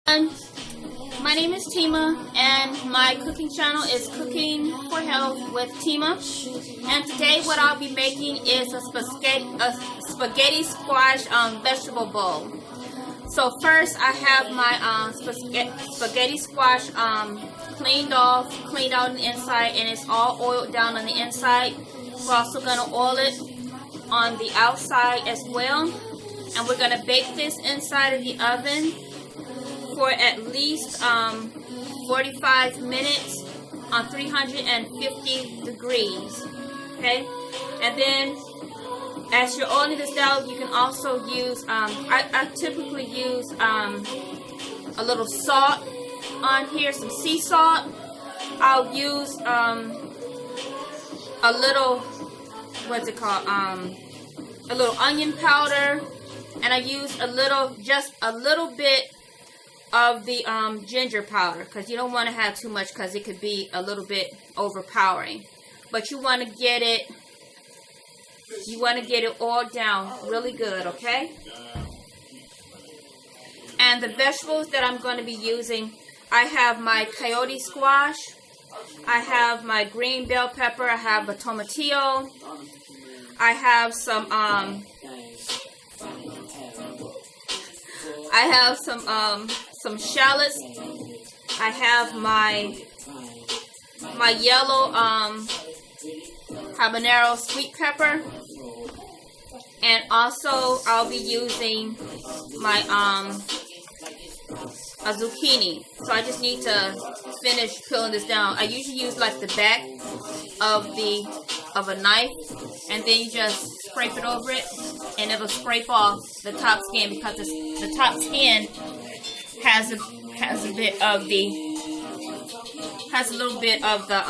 My name is Timah, and my cooking channel is Cooking for Health with Timah. And today what I'll be making is a spaghetti squash vegetable bowl. So first I have my spaghetti squash cleaned out on the inside, and it's all oiled down on the inside. We're also going to oil it on the outside as well. And we're going to bake this inside of the oven for at least 45 minutes on 350 degrees. Okay, and then as you're oiling this down, you can also use I typically use a little salt on here, some sea salt. I'll use a little, what's it called, a little onion powder, and I use just a little bit of the ginger powder, because you don't want to have too much, because it could be a little bit overpowering. But you want to get it oiled down really good, okay? And the vegetables that I'm going to be using, I have my coyote squash, I have my green bell pepper, I have a tomatillo, I have some shallots. I have my yellow habanero sweet pepper, and also I'll be using my a zucchini. So I just need to finish peeling this down. I usually use like the back of a knife, and then you just scrape it over it, and it'll scrape off the top skin, because the top skin has a little bit of the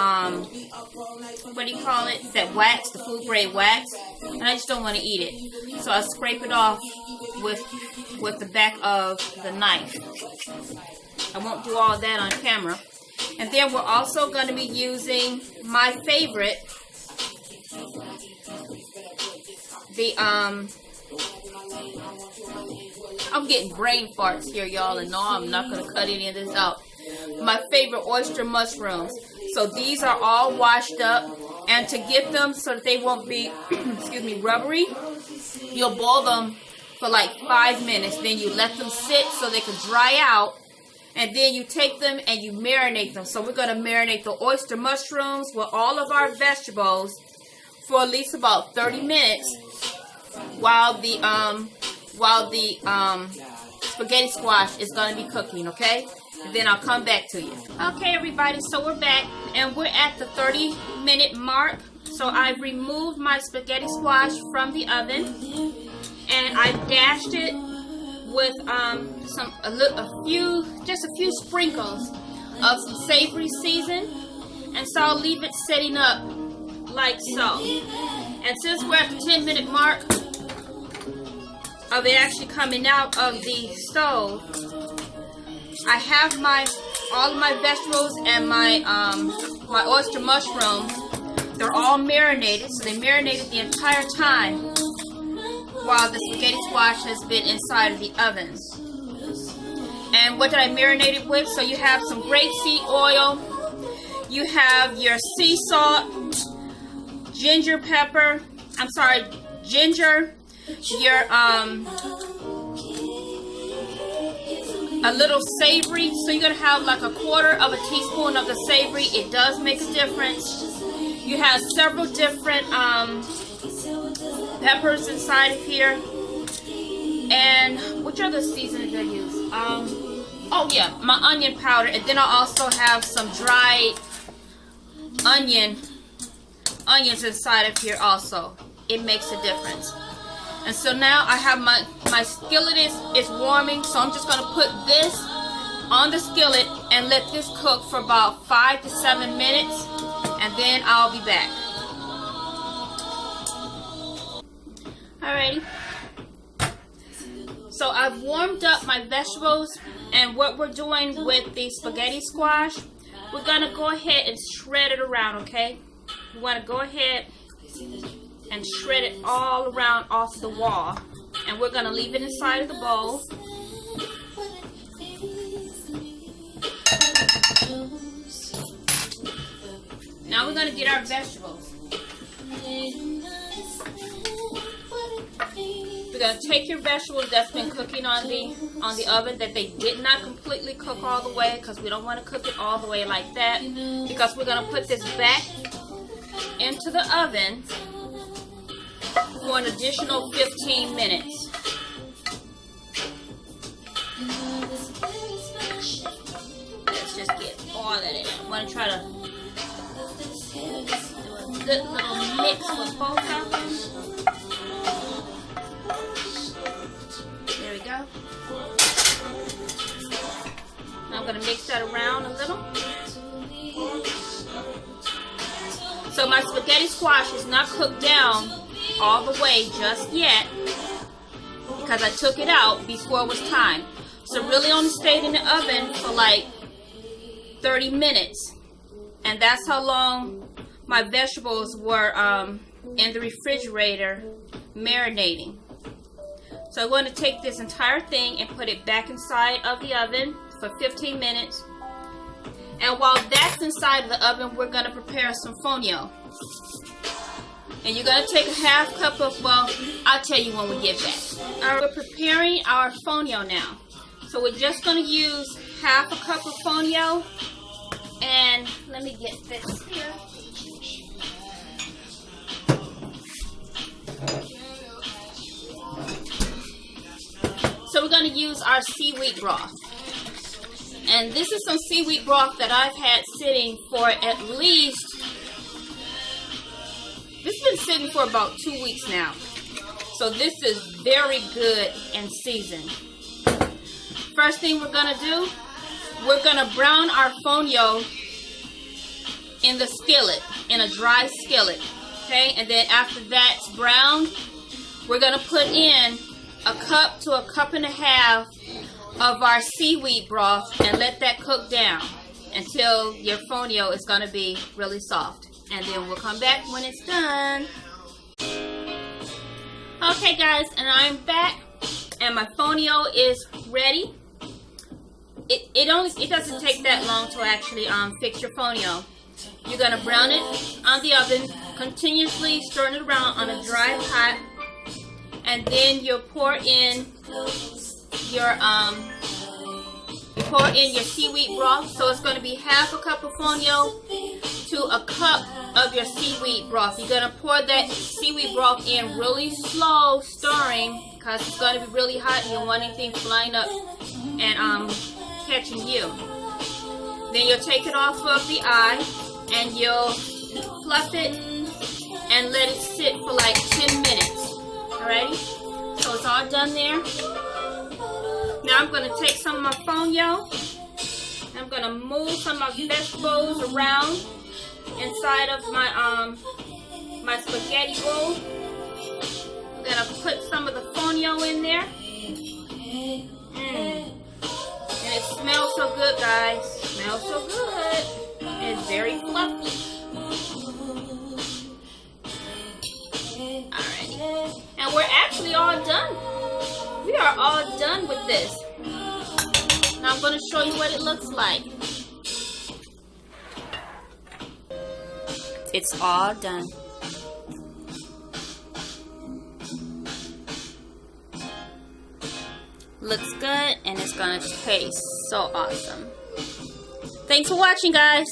what do you call it? That wax, the food grade wax, and I just don't want to eat it. So I scrape it off with the back of the knife. I won't do all that on camera. And then we're also going to be using my favorite, I'm getting brain farts here, y'all, and no, I'm not going to cut any of this out. My favorite oyster mushrooms. So these are all washed up, and to get them so that they won't be, excuse me, rubbery, you'll boil them for like 5 minutes. Then you let them sit so they can dry out, and then you take them and you marinate them. So we're going to marinate the oyster mushrooms with all of our vegetables for at least about 30 minutes while the spaghetti squash is going to be cooking, okay? And then I'll come back to you. Okay, everybody, so we're back, and we're at the 30-minute mark. So I've removed my spaghetti squash from the oven, and I've dashed it with just a few sprinkles of some savory season, and so I'll leave it setting up like so. And since we're at the 10-minute mark of it actually coming out of the stove, I have all of my vegetables and my oyster mushrooms. They're all marinated, so they marinated the entire time while the spaghetti squash has been inside of the oven. And what did I marinate it with? So you have some grapeseed oil, you have your sea salt, ginger, your a little savory. So you're gonna have like a 1/4 teaspoon of the savory. It does make a difference. You have several different peppers inside of here. And which other seasoning did I use? Oh yeah, my onion powder, and then I also have some dried onions inside of here also. It makes a difference. And so now I have my skillet is warming, so I'm just going to put this on the skillet and let this cook for about 5 to 7 minutes, and then I'll be back. Alrighty. So I've warmed up my vegetables, and what we're doing with the spaghetti squash, we're going to go ahead and shred it around, okay? You want to go ahead and shred it all around off the wall. And we're going to leave it inside of the bowl. Now we're going to get our vegetables. We're going to take your vegetables that's been cooking on the oven that they did not completely cook all the way, because we don't want to cook it all the way like that, because we're going to put this back into the oven for an additional 15 minutes. Let's just get all that in. I'm going to try to do a good little mix with both of them. There we go. Now I'm going to mix that around a little. So my spaghetti squash is not cooked down all the way just yet, because I took it out before it was time. So really only stayed in the oven for like 30 minutes. And that's how long my vegetables were in the refrigerator marinating. So I'm going to take this entire thing and put it back inside of the oven for 15 minutes. And while that's inside of the oven, we're going to prepare some fonio. And you're going to take a half cup of, well, I'll tell you when we get back. Alright, we're preparing our fonio now. So we're just going to use half a cup of fonio. And let me get this here. So we're going to use our seaweed broth. And this is some seaweed broth that I've had sitting for at least, this has been sitting for about 2 weeks now. So this is very good and seasoned. First thing we're going to do, we're going to brown our fonio in the skillet, in a dry skillet. Okay, and then after that's browned, we're going to put in a cup to a cup and a half of our seaweed broth and let that cook down until your fonio is going to be really soft. And then we'll come back when it's done. Okay guys, and I'm back and my fonio is ready. It doesn't take that long to actually fix your fonio. You're going to brown it on the oven, continuously stirring it around on a dry pot, and then you'll pour in your seaweed broth. So it's going to be half a cup of fonio to a cup of your seaweed broth. You're going to pour that seaweed broth in really slow, stirring, because it's going to be really hot. You don't want anything flying up and catching you. Then you'll take it off of the eye and you'll fluff it and let it sit for like 10 minutes. Alrighty? So it's all done there. Now I'm going to take some of my fonio. I'm going to move some of my vegetables around inside of my my spaghetti bowl. I'm going to put some of the fonio in there. And it smells so good, guys. It smells so good. It's very fluffy. Alrighty. And we're actually all done. We are all done with this. Now I'm going to show you what it looks like. It's all done. Looks good and it's going to taste so awesome. Thanks for watching, guys.